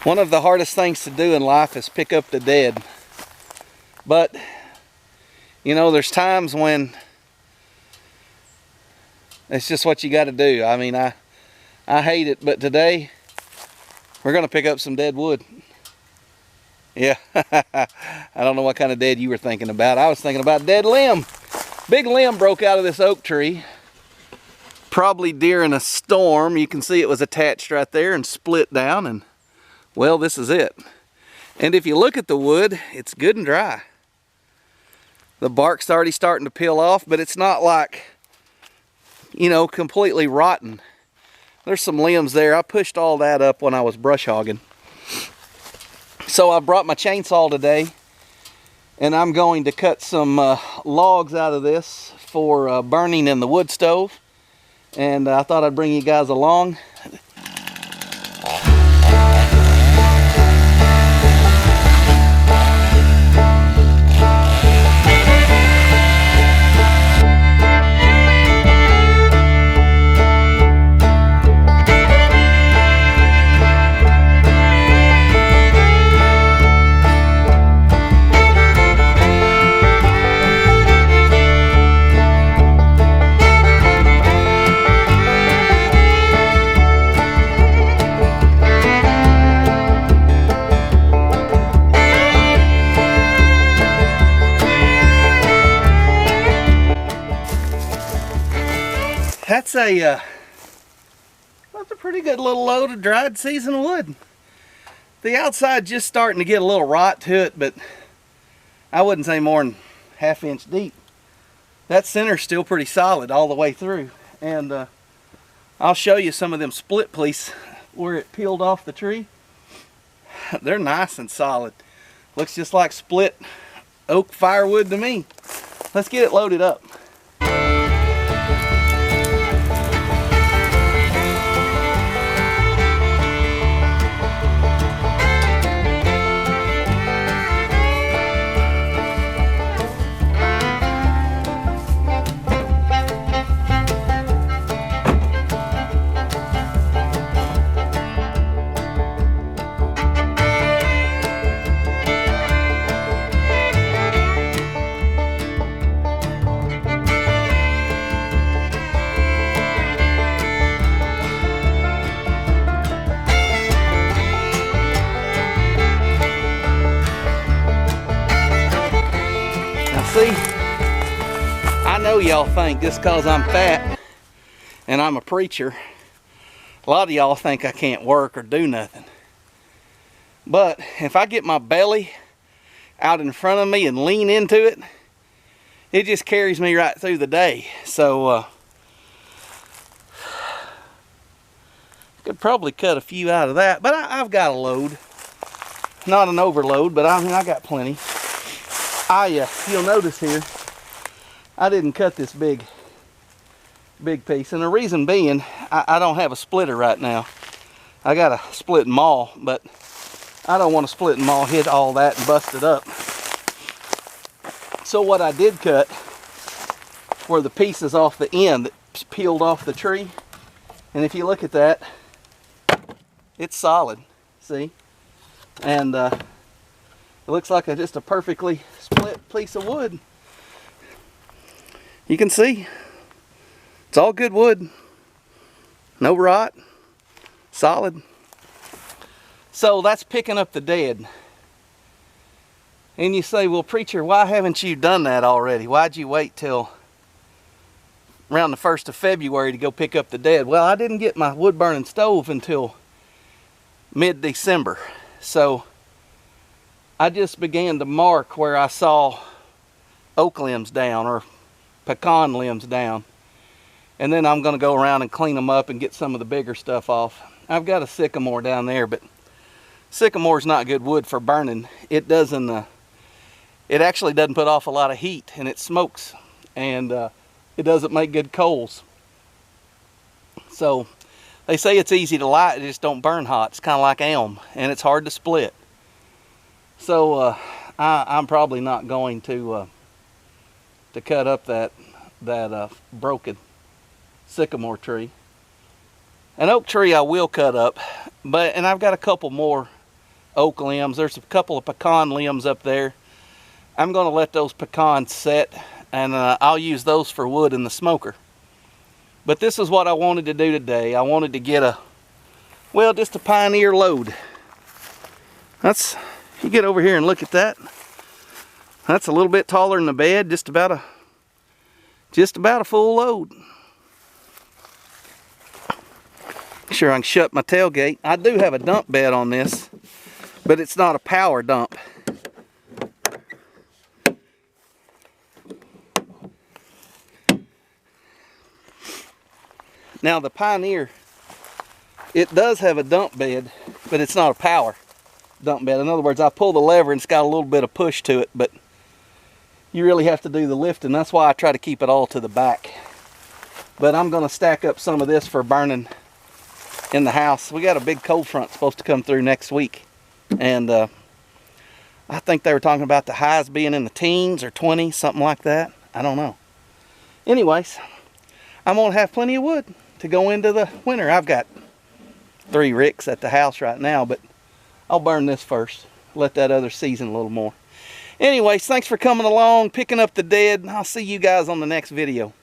One of the hardest things to do in life is pick up the dead. But, you know, there's times when it's just what you got to do. I mean, I hate it, but today we're going to pick up some dead wood. Yeah, I don't know what kind of dead you were thinking about. I was thinking about dead limb. Big limb broke out of this oak tree, probably during a storm. You can see it was attached right there and split down, and well, this is it. And if you look at the wood, it's good and dry. The bark's already starting to peel off, but it's not like, you know, completely rotten. There's some limbs there. I pushed all that up when I was brush hogging. So I brought my chainsaw today, and I'm going to cut some logs out of this for burning in the wood stove. And I thought I'd bring you guys along. That's a pretty good little load of dried seasoned wood. The outside just starting to get a little rot to it, but I wouldn't say more than ½ inch deep. That center's still pretty solid all the way through. And I'll show you some of them split pieces where it peeled off the tree. They're nice and solid. Looks just like split oak firewood to me. Let's get it loaded up. See, I know y'all think just because I'm fat and I'm a preacher, a lot of y'all think I can't work or do nothing. But if I get my belly out in front of me and lean into it, it just carries me right through the day. So could probably cut a few out of that, but I've got a load. Not an overload, but I mean, I got plenty. You'll notice here, I didn't cut this big piece, and the reason being, I don't have a splitter right now. I got a split maul, but I don't want to split and maul, hit all that and bust it up. So what I did cut were the pieces off the end that peeled off the tree, and if you look at that, it's solid, see? And it looks like just a perfectly split piece of wood. You can see it's all good wood, no rot, solid. So that's picking up the dead. And you say, well, preacher, why haven't you done that already? Why'd you wait till around the 1st of February to go pick up the dead? Well, I didn't get my wood burning stove until mid-December. So I just began to mark where I saw oak limbs down or pecan limbs down. And then I'm going to go around and clean them up and get some of the bigger stuff off. I've got a sycamore down there, but sycamore's not good wood for burning. It actually doesn't put off a lot of heat, and it smokes, and it doesn't make good coals. So they say it's easy to light, it just don't burn hot. It's kind of like elm, and it's hard to split. So I'm probably not going to cut up that broken sycamore tree. An oak tree I will cut up, and I've got a couple more oak limbs. There's a couple of pecan limbs up there. I'm going to let those pecans set, and I'll use those for wood in the smoker. But this is what I wanted to do today. I wanted to get just a Pioneer load. You get over here and look at that. That's a little bit taller than the bed, just about a full load. Sure, I can shut my tailgate. I do have a dump bed on this, but it's not a power dump. Now the Pioneer, it does have a dump bed, but it's not a power dump bed. In other words, I pull the lever and it's got a little bit of push to it, but you really have to do the lifting. That's why I try to keep it all to the back. But I'm going to stack up some of this for burning in the house. We got a big cold front supposed to come through next week, and I think they were talking about the highs being in the teens or 20s, something like that. I don't know. Anyways, I'm going to have plenty of wood to go into the winter. I've got 3 ricks at the house right now, but I'll burn this first. Let that other season a little more. Anyways, thanks for coming along, picking up the dead. I'll see you guys on the next video.